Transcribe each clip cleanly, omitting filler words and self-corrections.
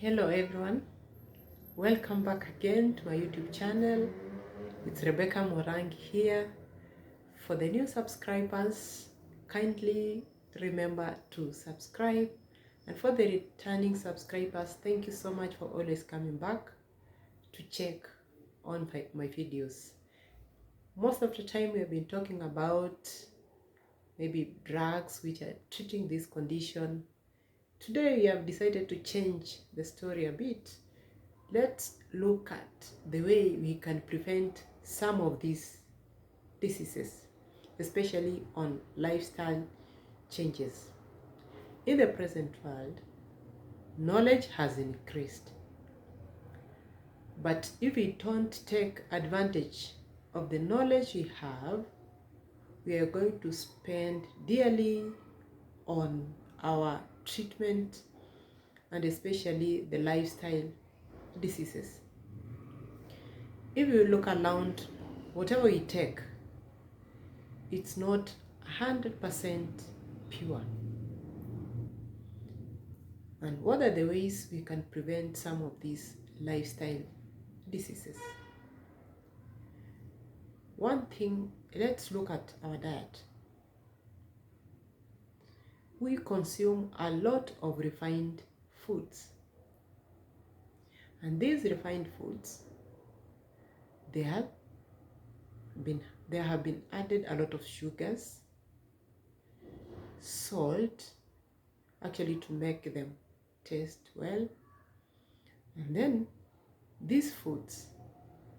Hello everyone, welcome back again to my YouTube channel. It's Rebecca Morang here. For the new subscribers, kindly remember to subscribe, and for the returning subscribers, thank you so much for always coming back to check on my videos. Most of the time we have been talking about maybe drugs which are treating this condition. Today we have decided to change the story a bit. Let's look at the way we can prevent some of these diseases, especially on lifestyle changes. In the present world, knowledge has increased. But if we don't take advantage of the knowledge we have, we are going to spend dearly on our treatment and especially the lifestyle diseases. If you look around, whatever we take, it's not 100% pure. And what are the ways we can prevent some of these lifestyle diseases? One thing, let's look at our diet. We consume a lot of refined foods. And these refined foods, there have been added a lot of sugars, salt, actually to make them taste well. And then these foods,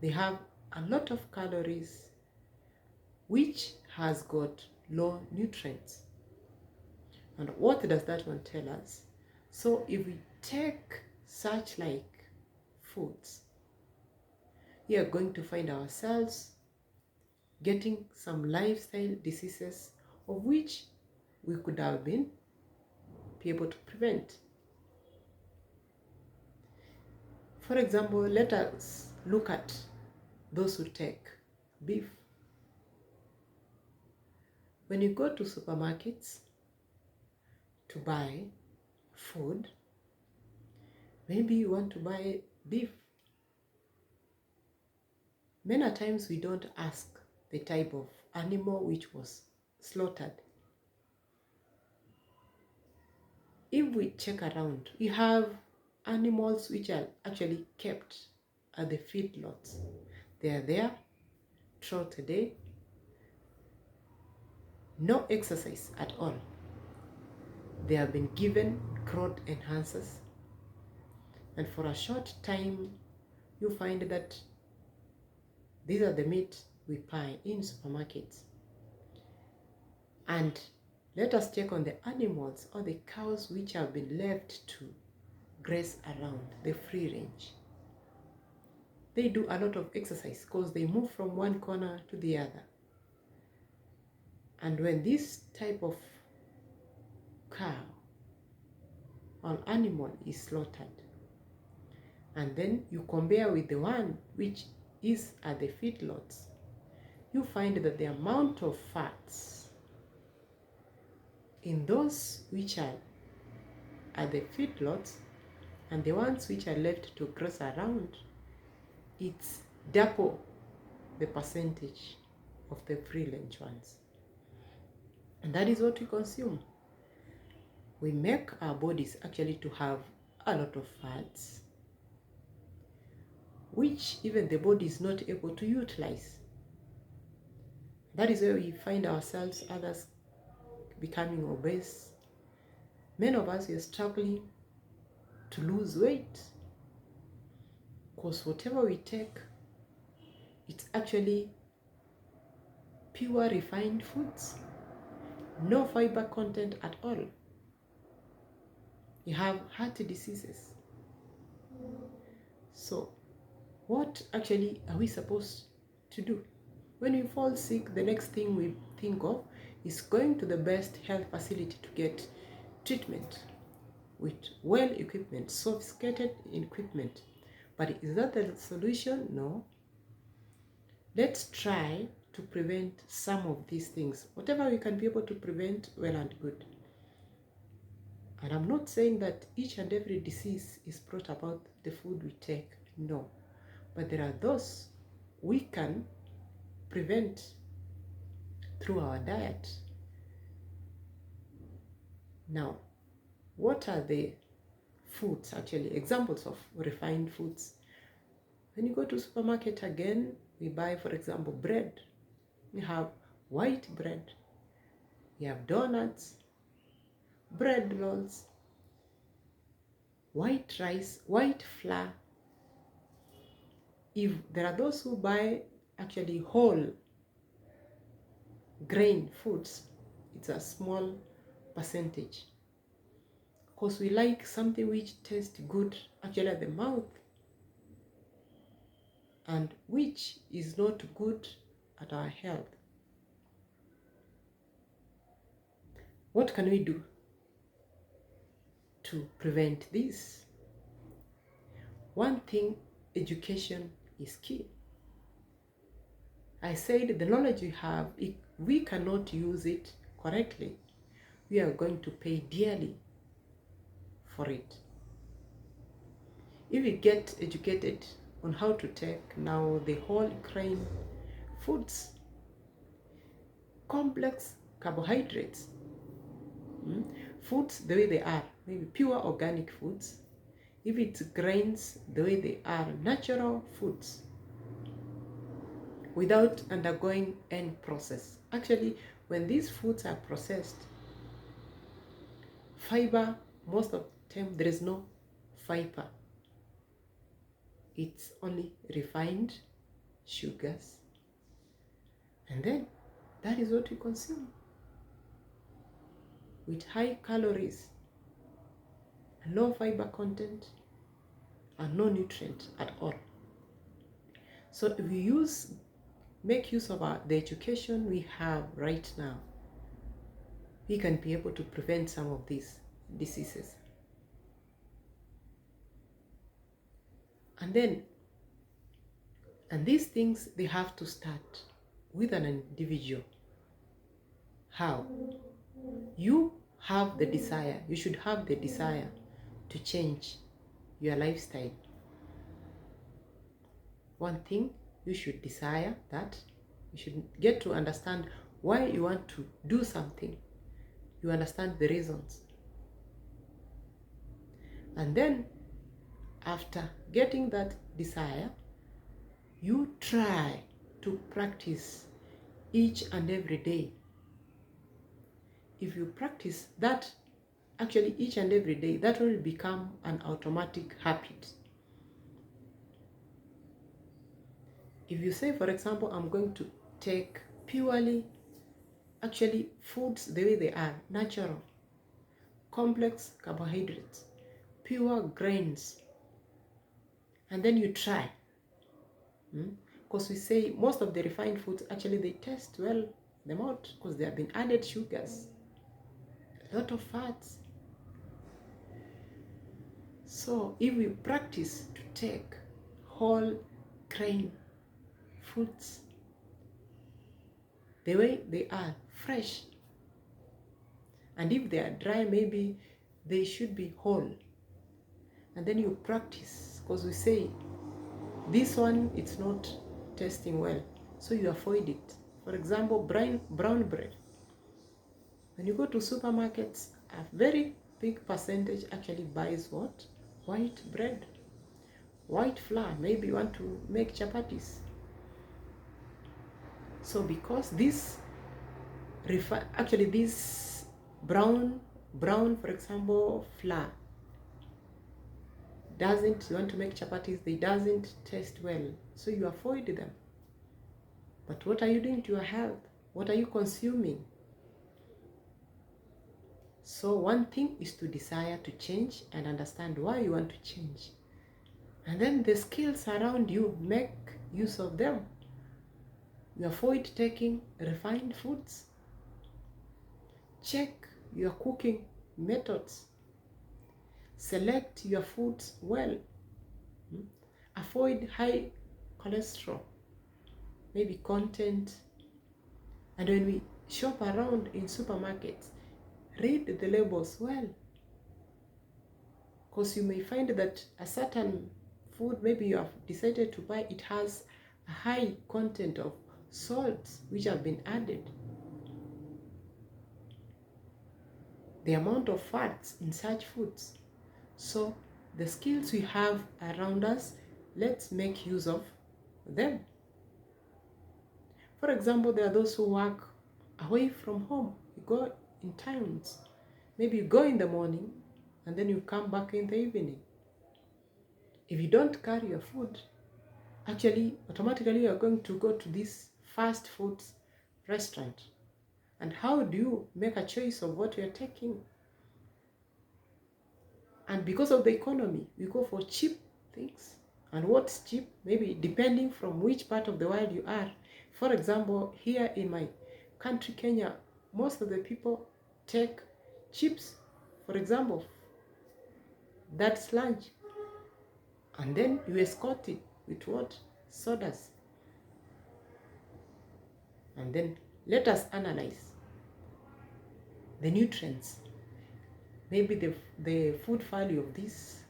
they have a lot of calories which has got low nutrients. And what does that one tell us? So if we take such like foods, we are going to find ourselves getting some lifestyle diseases of which we could have been able to prevent. For example, let us look at those who take beef. When you go to supermarkets to buy food, maybe you want to buy beef. Many times we don't ask the type of animal which was slaughtered. If we check around, we have animals which are actually kept at the feedlots. They are there throughout the day, no exercise at all. They have been given growth enhancers, and for a short time you find that these are the meat we buy in supermarkets. And let us check on the animals or the cows which have been left to graze around the free range. They do a lot of exercise because they move from one corner to the other. And when this type of cow or animal is slaughtered, and then you compare with the one which is at the feedlots, you find that the amount of fats in those which are at the feedlots and the ones which are left to graze around, it's double the percentage of the free range ones. And that is what we consume. We make our bodies actually to have a lot of fats, which even the body is not able to utilize. That is where we find ourselves, others becoming obese. Many of us are struggling to lose weight because whatever we take, it's actually pure refined foods, no fiber content at all. You have heart diseases. So what actually are we supposed to do? When we fall sick, the next thing we think of is going to the best health facility to get treatment with well equipment, sophisticated equipment. But is that the solution? No. Let's try to prevent some of these things. Whatever we can be able to prevent, well and good. And I'm not saying that each and every disease is brought about the food we take, no. But there are those we can prevent through our diet. Now, what are the foods, actually, examples of refined foods? When you go to supermarket again, we buy, for example, bread. We have white bread. We have donuts, bread rolls, white rice, white flour. If there are those who buy actually whole grain foods, it's a small percentage. Because we like something which tastes good actually at the mouth and which is not good at our health. What can we do to prevent this? One thing, education is key. I said the knowledge we have, if we cannot use it correctly, we are going to pay dearly for it. If we get educated on how to take now the whole grain foods, complex carbohydrates, foods the way they are, maybe pure organic foods, if it's grains the way they are, natural foods, without undergoing any process. Actually, when these foods are processed, fiber, most of the time there is no fiber. It's only refined sugars. And then that is what we consume, with high calories, low fiber content, and no nutrient at all. So if we make use of the education we have right now, we can be able to prevent some of these diseases. And these things, they have to start with an individual. How? You have the desire, you should have the desire to change your lifestyle. One thing, you should desire that. You should get to understand why you want to do something. You understand the reasons. And then, after getting that desire, you try to practice each and every day. If you practice that, actually each and every day, that will become an automatic habit. If you say, for example, I'm going to take purely, actually, foods the way they are, natural, complex carbohydrates, pure grains, and then you try. Because we say most of the refined foods, actually, they taste well in the mouth because they have been added sugars, a lot of fats. So if we practice to take whole grain foods the way they are, fresh, and if they are dry, maybe they should be whole, and then you practice, because we say this one, it's not tasting well, so you avoid it. For example, brown bread. When you go to supermarkets, a very big percentage actually buys what? White bread, white flour. Maybe you want to make chapatis. So because this brown, for example, flour doesn't, you want to make chapatis, they doesn't taste well, so you avoid them. But what are you doing to your health? What are you consuming? So one thing is to desire to change and understand why you want to change. And then the skills around you, make use of them. You avoid taking refined foods. Check your cooking methods. Select your foods well. Avoid high cholesterol, maybe content. And when we shop around in supermarkets, read the labels well. Because you may find that a certain food, maybe you have decided to buy, it has a high content of salts which have been added. The amount of fats in such foods. So the skills we have around us, let's make use of them. For example, there are those who work away from home. You go in towns. Maybe you go in the morning and then you come back in the evening. If you don't carry your food, actually, automatically you are going to go to this fast food restaurant. And how do you make a choice of what you are taking? And because of the economy, we go for cheap things. And what's cheap? Maybe depending from which part of the world you are. For example, here in my country, Kenya, most of the people take chips, for example. That's lunch. And then you escort it with what? Sodas. And then let us analyze the nutrients. Maybe the food value of these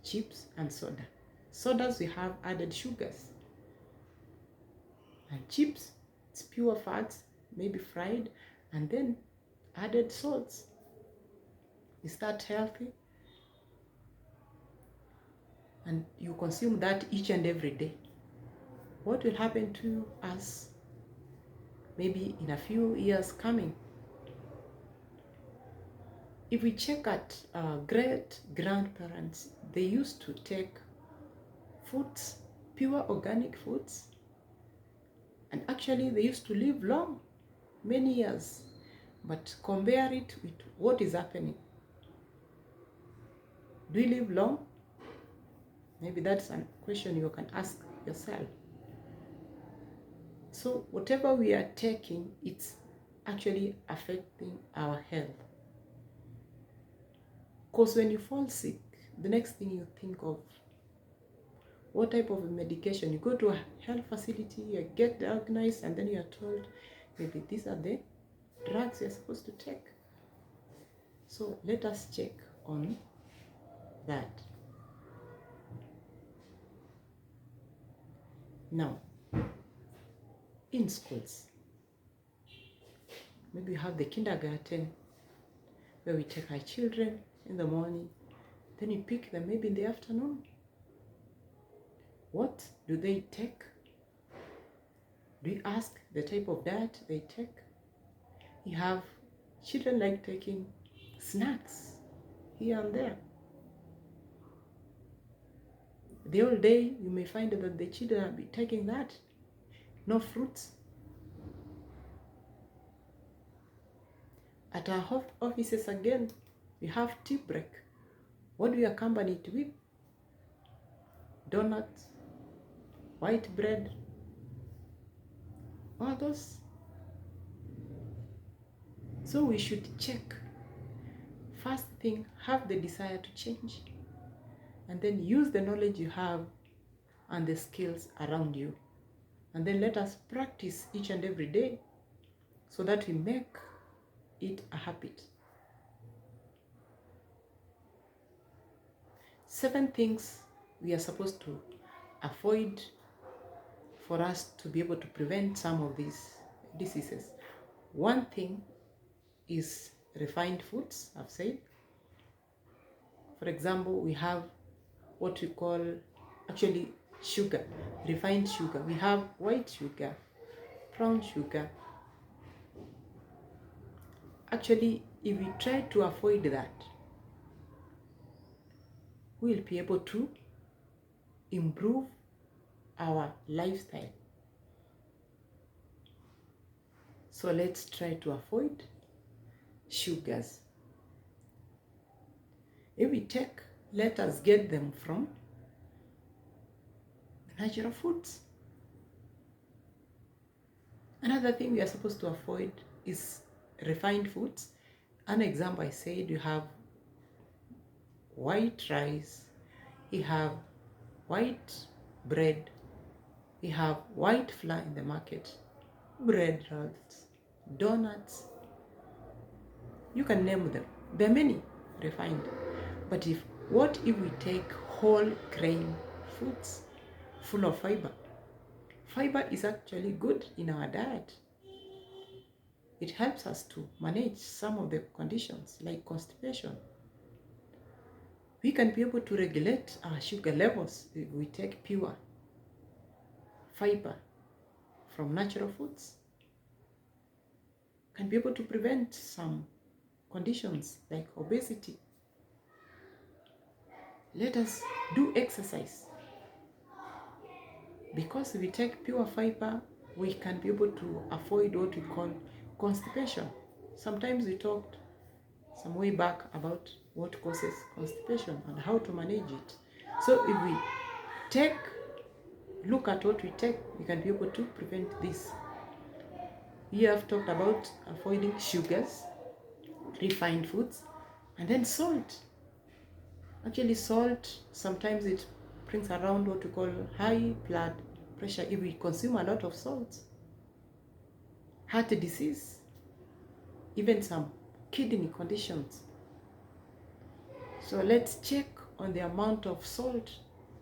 chips and soda. Sodas, we have added sugars. And chips, it's pure fats, maybe fried, and then added salts. Is that healthy? And you consume that each and every day. What will happen to us maybe in a few years coming? If we check at our great grandparents, they used to take foods, pure organic foods, and actually they used to live long, many years. But compare it with what is happening. Do you live long? Maybe that's a question you can ask yourself. So whatever we are taking, it's actually affecting our health. Because when you fall sick, the next thing you think of, what type of medication? You go to a health facility, you get diagnosed, and then you are told, maybe these are the drugs you're supposed to take. So let us check on that. Now, in schools, maybe we have the kindergarten, where we take our children in the morning, then you pick them maybe in the afternoon. What do they take? Do you ask the type of diet they take? You have children like taking snacks here and there. The whole day you may find that the children will be taking that. No fruits. At our offices again, we have tea break. What do you accompany it with? Donuts, white bread, all those. So we should check. First thing, have the desire to change. And then use the knowledge you have and the skills around you. And then let us practice each and every day so that we make it a habit. 7 things we are supposed to avoid for us to be able to prevent some of these diseases. One thing is refined foods, I've said. For example, we have what we call actually sugar, refined sugar. We have white sugar, brown sugar. Actually, if we try to avoid that, we will be able to improve our lifestyle. So let's try to avoid sugars. If we take, let us get them from the natural foods. Another thing we are supposed to avoid is refined foods. An example, I said you have white rice, you have white bread, you have white flour in the market, bread rolls, donuts. You can name them. There are many refined. But if What if we take whole grain foods full of fiber? Fiber is actually good in our diet. It helps us to manage some of the conditions like constipation. We can be able to regulate our sugar levels if we take pure fiber from natural foods. Can be able to prevent some conditions like obesity. Let us do exercise. Because if we take pure fiber, we can be able to avoid what we call constipation. Sometimes we talked some way back about what causes constipation and how to manage it. So if we look at what we take, we can be able to prevent this. We have talked about avoiding sugars, refined foods, and then salt. Actually, salt, sometimes it brings around what we call high blood pressure if we consume a lot of salt. Heart disease, even some kidney conditions. So let's check on the amount of salt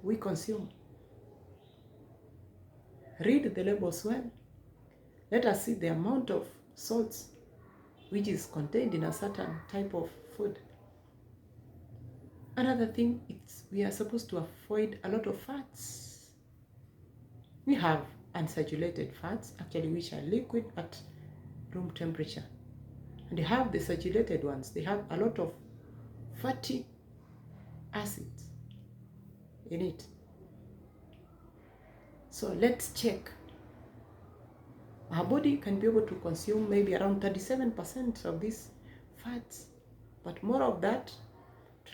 we consume. Read the labels well. Let us see the amount of salts which is contained in a certain type of food. Another thing is we are supposed to avoid a lot of fats. We have unsaturated fats, actually, which are liquid at room temperature. And they have the saturated ones. They have a lot of fatty acids in it. So let's check. Our body can be able to consume maybe around 37% of these fats, but more of that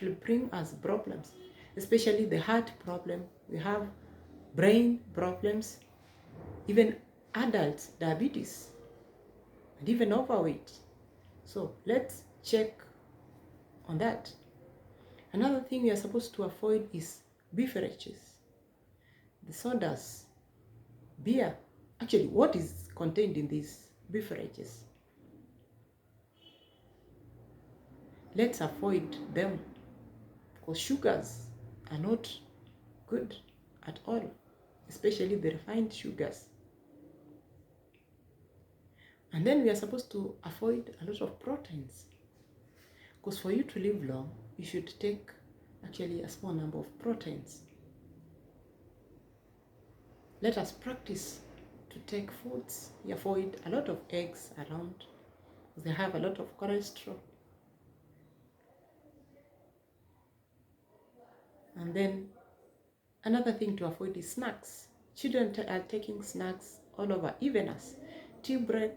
will bring us problems, especially the heart problem. We have brain problems, even adult diabetes, and even overweight. So let's check on that. Another thing we are supposed to avoid is beverages, the sodas, beer. Actually, what is contained in these beverages? Let's avoid them because sugars are not good at all, especially the refined sugars. And then we are supposed to avoid a lot of proteins, because for you to live long, you should take actually a small number of proteins. Let us practice to take foods. We avoid a lot of eggs around because they have a lot of cholesterol. And then another thing to avoid is snacks. Children are taking snacks all over, even us. Tea break.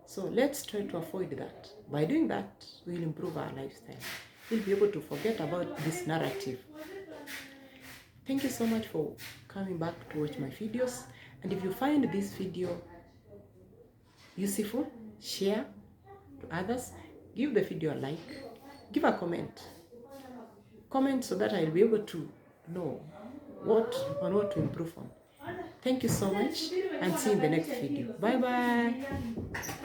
So let's try to avoid that. By doing that, we'll improve our lifestyle. We'll be able to forget about this narrative. Thank you so much for coming back to watch my videos. And if you find this video useful, share to others. Give the video a like. Give a comment. Comment so that I'll be able to know what to improve on. Thank you so much and see you in the next video. Bye bye.